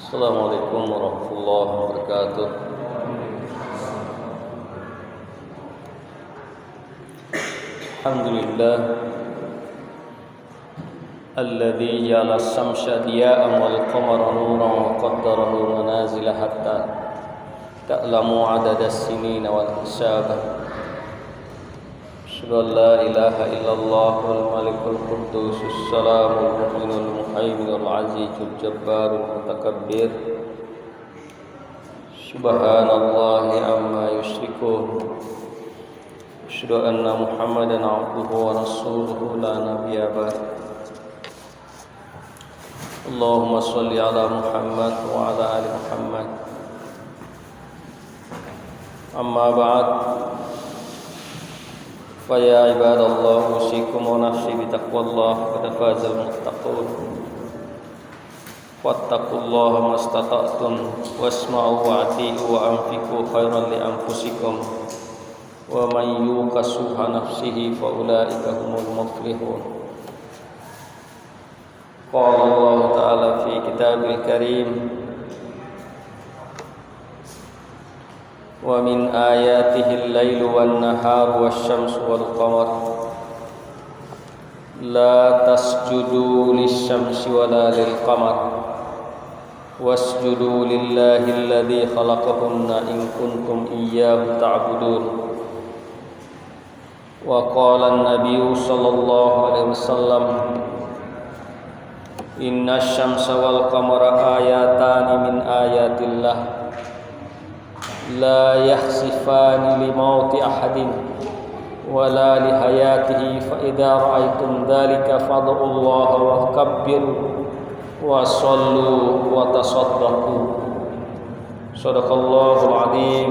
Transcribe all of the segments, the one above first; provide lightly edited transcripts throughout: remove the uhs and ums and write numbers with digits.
Assalamualaikum warahmatullahi wabarakatuh. Alhamdulillah alladzi ja'ala asy-syamsa diya'an wal qamara nuran wa qaddarahu manazila hatta ta'lamu 'adada as-sinina wal hisaba. Asyhadu an la ilaha illallah wal malikul quddusus salamul mu'minul muhaiminul azizul jabbarul mutakabbir. Subhanallahi amma yusyrikun. Asyhadu anna Muhammadan 'abduhu wa rasuluhu la nabiyya ba'd. Allahumma shalli ala Muhammad wa ala ali Muhammad. Amma ba'd. Fa ya ibadallah usikum wa nafsi bi taqwallah qad fazal muttaqun. Wattaqullaha mastata'tum wasma'u wa ati'u wa anfiqu khairan li anfusikum. Wa man yuqa shuhha nafsihi fa ulaika humul muflihun. Qala Allah Ta'ala fi kitabil karim, wa min ayatihi al-lailu wan-naharu wasyamsu wal-qamar la tasjudu lisyamsi wala lil-qamar wasjudu lillahi alladhi khalaqahunna in kuntum iyyahu ta'budun. Wa qala an-nabiyyu sallallahu alaihi wasallam, inna syamsa wal qamara ayatani min ayatillah la yakhsifani li mauti ahadin wala li hayatihi fa idza ra'aytum dhalika fad'ullaha wa kabbiru wa sallu wa tasaddaqu. Shadaqallahul azim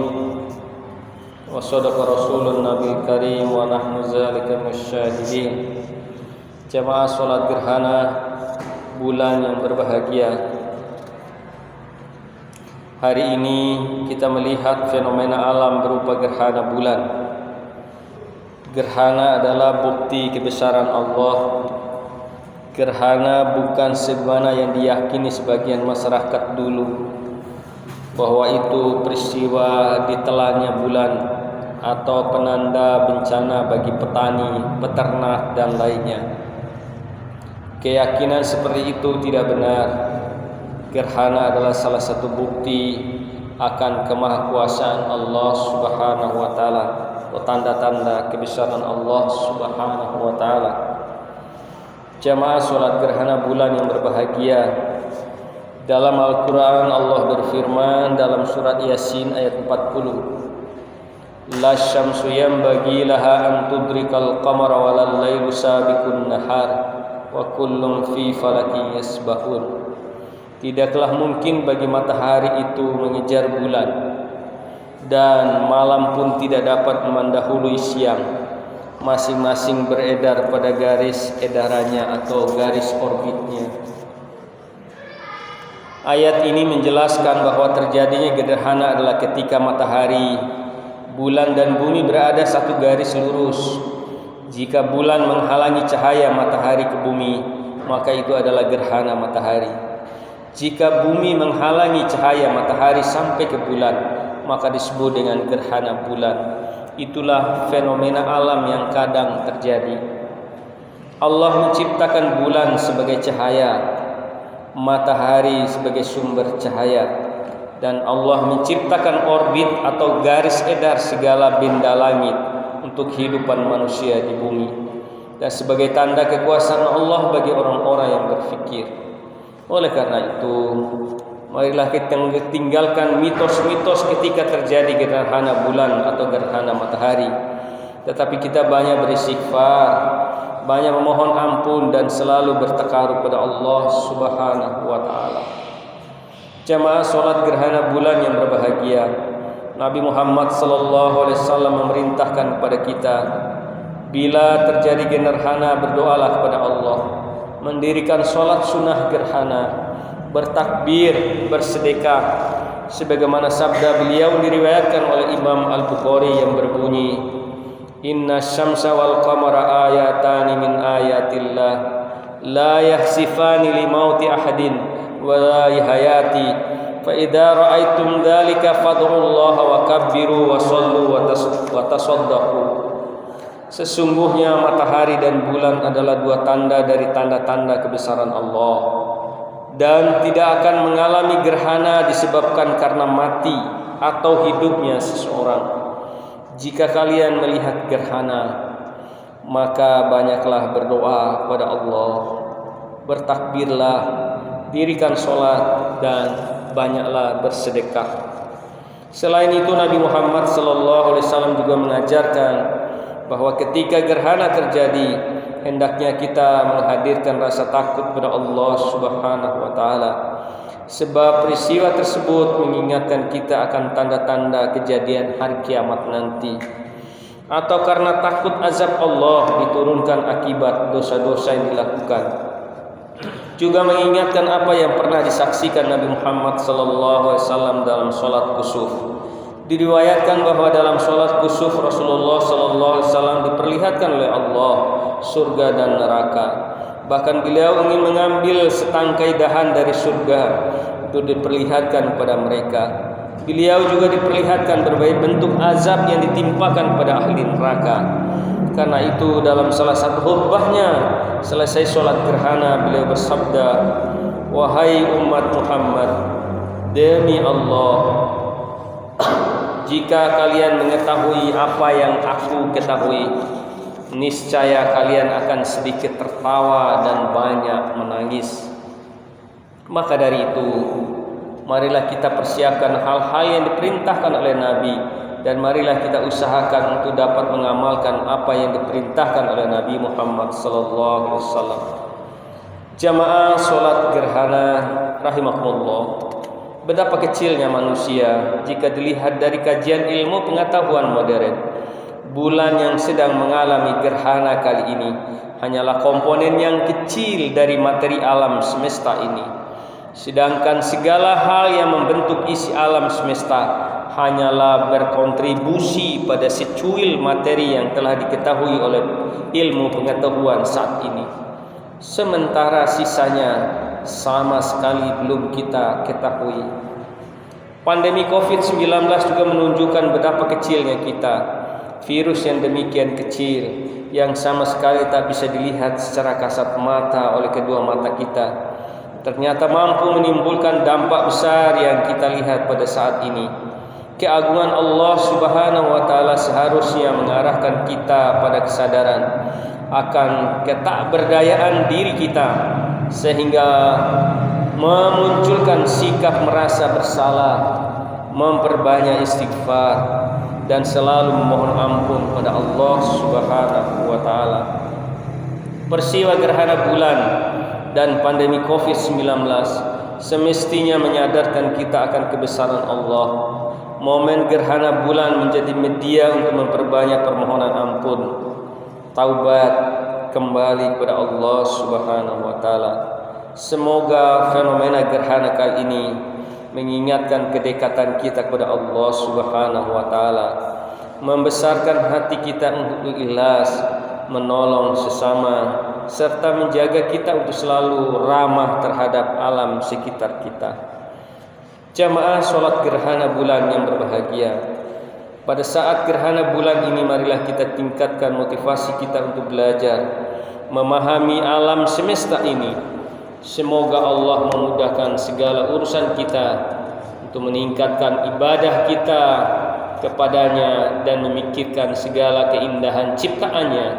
wa sadaqa rasulun nabil karim wa nahnu zalika musyahidin. Jamaah salat gerhana bulan yang berbahagia, hari ini kita melihat fenomena alam berupa gerhana bulan. Gerhana adalah bukti kebesaran Allah. Gerhana bukan sebagaimana yang diyakini sebagian masyarakat dulu, bahwa itu peristiwa ditelannya bulan atau penanda bencana bagi petani, peternak dan lainnya. Keyakinan seperti itu tidak benar. Gerhana adalah salah satu bukti akan kemahakuasaan Allah Subhanahu wa taala, atau tanda-tanda kebesaran Allah Subhanahu wa taala. Jamaah salat gerhana bulan yang berbahagia, dalam Al-Qur'an Allah berfirman dalam surat Yasin ayat 40, la syamsu yanbaghi laha an tudrikal qamara walal lailu sabiqun nahar wa kullum fi falakin yasbahun. Tidaklah mungkin bagi matahari itu mengejar bulan, dan malam pun tidak dapat mendahului siang. Masing-masing beredar pada garis edarannya atau garis orbitnya. Ayat ini menjelaskan bahwa terjadinya gerhana adalah ketika matahari, bulan dan bumi berada satu garis lurus. Jika bulan menghalangi cahaya matahari ke bumi, maka itu adalah gerhana matahari. Jika bumi menghalangi cahaya matahari sampai ke bulan, maka disebut dengan gerhana bulan. Itulah fenomena alam yang kadang terjadi. Allah menciptakan bulan sebagai cahaya, matahari sebagai sumber cahaya, dan Allah menciptakan orbit atau garis edar segala benda langit untuk kehidupan manusia di bumi, dan sebagai tanda kekuasaan Allah bagi orang-orang yang berfikir. Oleh karena itu, marilah kita tinggalkan mitos-mitos ketika terjadi gerhana bulan atau gerhana matahari, tetapi kita banyak beristighfar, banyak memohon ampun, dan selalu bertakarub kepada Allah Subhanahu wa taala. Jamaah salat gerhana bulan yang berbahagia, Nabi Muhammad sallallahu alaihi wasallam memerintahkan kepada kita, bila terjadi gerhana berdoalah kepada Allah, mendirikan salat sunnah gerhana, bertakbir, bersedekah, sebagaimana sabda beliau diriwayatkan oleh Imam Al-Bukhari yang berbunyi, inna syamsa wal qamara ayatani min ayatillah la yahsifani li mauti ahadin wa hayati fa idza ra'aitum dzalika fad'ullaha wa kabbiru wa shallu wa tasaddaqu. Sesungguhnya matahari dan bulan adalah dua tanda dari tanda-tanda kebesaran Allah, dan tidak akan mengalami gerhana disebabkan karena mati atau hidupnya seseorang. Jika kalian melihat gerhana, maka banyaklah berdoa kepada Allah, bertakbirlah, dirikan sholat, dan banyaklah bersedekah. Selain itu, Nabi Muhammad SAW juga mengajarkan bahwa ketika gerhana terjadi, hendaknya kita menghadirkan rasa takut kepada Allah Subhanahu wa taala, sebab peristiwa tersebut mengingatkan kita akan tanda-tanda kejadian hari kiamat nanti, atau karena takut azab Allah diturunkan akibat dosa-dosa yang dilakukan. Juga mengingatkan apa yang pernah disaksikan Nabi Muhammad SAW dalam sholat kusuf. Diriwayatkan bahwa dalam sholat kusuf Rasulullah SAW diperlihatkan oleh Allah surga dan neraka. Bahkan beliau ingin mengambil setangkai dahan dari surga, itu diperlihatkan kepada mereka. Beliau juga diperlihatkan berbagai bentuk azab yang ditimpakan pada ahli neraka. Karena itu dalam salah satu khutbahnya selesai sholat gerhana, beliau bersabda, "Wahai umat Muhammad, demi Allah, jika kalian mengetahui apa yang aku ketahui, niscaya kalian akan sedikit tertawa dan banyak menangis. Maka dari itu, marilah kita persiapkan hal-hal yang diperintahkan oleh Nabi, dan marilah kita usahakan untuk dapat mengamalkan apa yang diperintahkan oleh Nabi Muhammad SAW. Jamaah sholat gerhana rahimakumullah, betapa kecilnya manusia jika dilihat dari kajian ilmu pengetahuan modern. Bulan yang sedang mengalami gerhana kali ini hanyalah komponen yang kecil dari materi alam semesta ini. Sedangkan segala hal yang membentuk isi alam semesta hanyalah berkontribusi pada secuil materi yang telah diketahui oleh ilmu pengetahuan saat ini. Sementara sisanya sama sekali belum kita ketahui. Pandemi COVID-19 juga menunjukkan betapa kecilnya kita. Virus yang demikian kecil, yang sama sekali tak bisa dilihat secara kasat mata oleh kedua mata kita, ternyata mampu menimbulkan dampak besar yang kita lihat pada saat ini. Keagungan Allah Subhanahu wa taala seharusnya mengarahkan kita pada kesadaran akan ketakberdayaan diri kita, sehingga memunculkan sikap merasa bersalah, memperbanyak istighfar, dan selalu memohon ampun pada Allah Subhanahu wa taala. Peristiwa gerhana bulan dan pandemi COVID-19 semestinya menyadarkan kita akan kebesaran Allah. Momen gerhana bulan menjadi media untuk memperbanyak permohonan ampun, taubat, kembali kepada Allah Subhanahu wa taala. Semoga fenomena gerhana kali ini mengingatkan kedekatan kita kepada Allah Subhanahu wa taala, membesarkan hati kita untuk ikhlas, menolong sesama, serta menjaga kita untuk selalu ramah terhadap alam sekitar kita. Jamaah sholat gerhana bulan yang berbahagia, pada saat gerhana bulan ini marilah kita tingkatkan motivasi kita untuk belajar, memahami alam semesta ini. Semoga Allah memudahkan segala urusan kita untuk meningkatkan ibadah kita kepadanya dan memikirkan segala keindahan ciptaannya,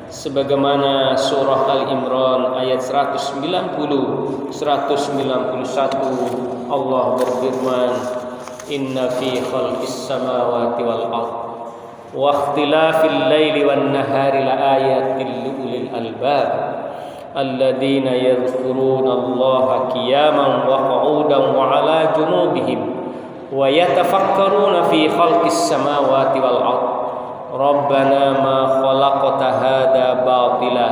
sebagaimana surah Al-Imran ayat 190 191 Allah berfirman, "Inna fi khalqis samawati wal ardh wa ikhtilafil laili wan nahari laayatil liulil albab alladzina yadhkuruna Allaha qiyaman wa qu'udan wa 'ala junubihim wa yatafakkaruna fi khalqis samawati wal ardh Rabbana ma khalaqta hadza batila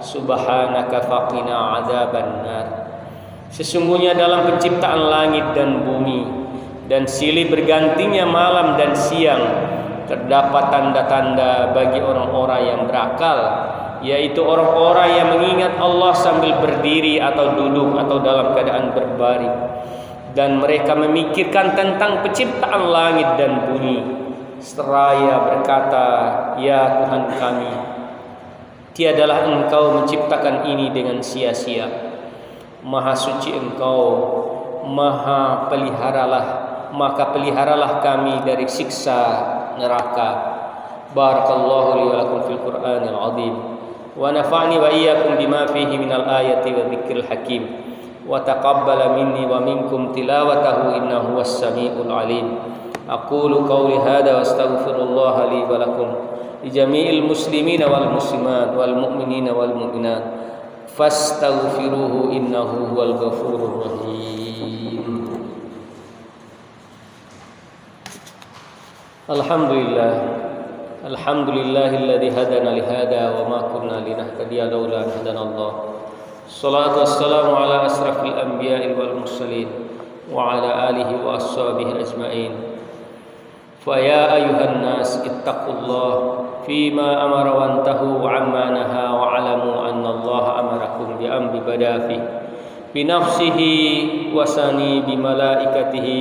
subhanaka faqina 'adzabannar." Sesungguhnya dalam penciptaan langit dan bumi dan silih bergantinya malam dan siang terdapat tanda-tanda bagi orang-orang yang berakal yaitu orang-orang yang mengingat Allah sambil berdiri atau duduk atau dalam keadaan berbaring, dan mereka memikirkan tentang penciptaan langit dan bumi seraya berkata, ya Tuhan kami, tiadalah Engkau menciptakan ini dengan sia-sia. Maha suci Engkau, Maha peliharalah, maka peliharalah kami dari siksa neraka. Barakallahu li wa lakum fil Qur'anil azim, wa nafa'ni wa iyyakum bima fihi minal ayati wa dzikril hakim, wa taqabbala minni wa minkum tilawatahu innahu was samiul alim. Aqulu qawli hadza wa astaghfirullaha li wa lakum li jami'il muslimina wal muslimat wal mu'minina wal mu'minat fastaghfiruhu innahu huwal ghafurur rahim. Alhamdulillah, alhamdulillahilladzi hadana li hada wa ma kunna linahtadiya laula an hadana Allah. Shalatu wassalamu ala asrafil anbiya'i wal mursalin wa ala alihi wa ashabihi ajmain. Fa ya ayyuhan nas ittaqullaha fima amara wa antahu amma naha wa alamu anna Allah amarakum bi amri badafi bi nafsihi wa sani bi malaikatihi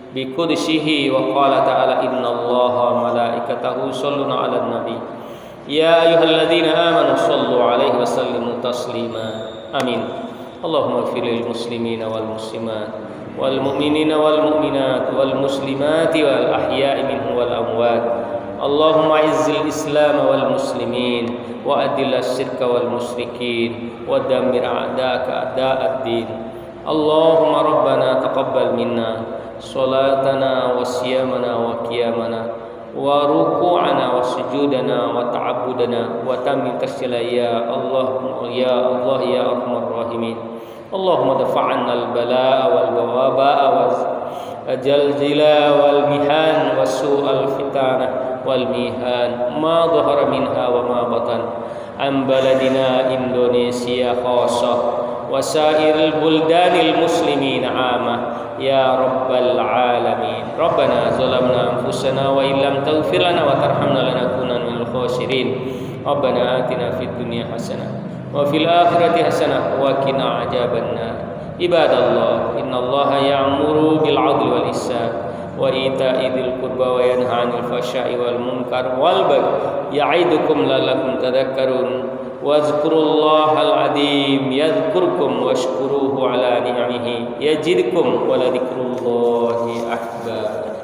bi qudsihi wa qala ta'ala innallaha wa malaikatahu yusholluna 'alan nabi ya ayyuhalladzina amanu shallu 'alaihi wa sallimu taslima. Amin. Allahumma ighfir lil muslimina wal muslimat wal mu'minina wal mu'minat wal muslimati wal ahya'i minhum wal amwat. Allahumma izzil islam wal muslimin wa adil asyirka wal musyrikin wa dammir a'da'aka a'da'ad din. Allahumma rabbana taqabbal minna salatana wa siyamana wa qiyamana wa ruku'ana wa sujudana wa ta'abbudana wa tammi tasila ya Allah ya Allah ya arhamar rahimin. Allahumma dafa'anna al-balaa wal bawaba'a wal jalzila wal mihan wa su'al fitana wal mihan ma dhahara minha wa ma batan an baladina Indonesia khassah wa sairil buldanil muslimin 'amah ya rabbal alamin. Rabbana zalamna anfusana wa illam taghfir lana wa tarhamna lanakunanna minal khasirin. Rabbana atina fid dunya hasanah wa fil akhirati hasanah wa qina adzabannar. Ibadallah, innallaha ya'muru bil 'adli wal ihsan wa ita'i dzil qurba wa yanha 'anil fahsya'i wal munkar wal baghi ya'idukum la'allakum tadhakkarun. Wazkurullahal adzim yadhkurkum washkuruhu ala ni'amihi yazidkum wa ladzikrullahi akbar.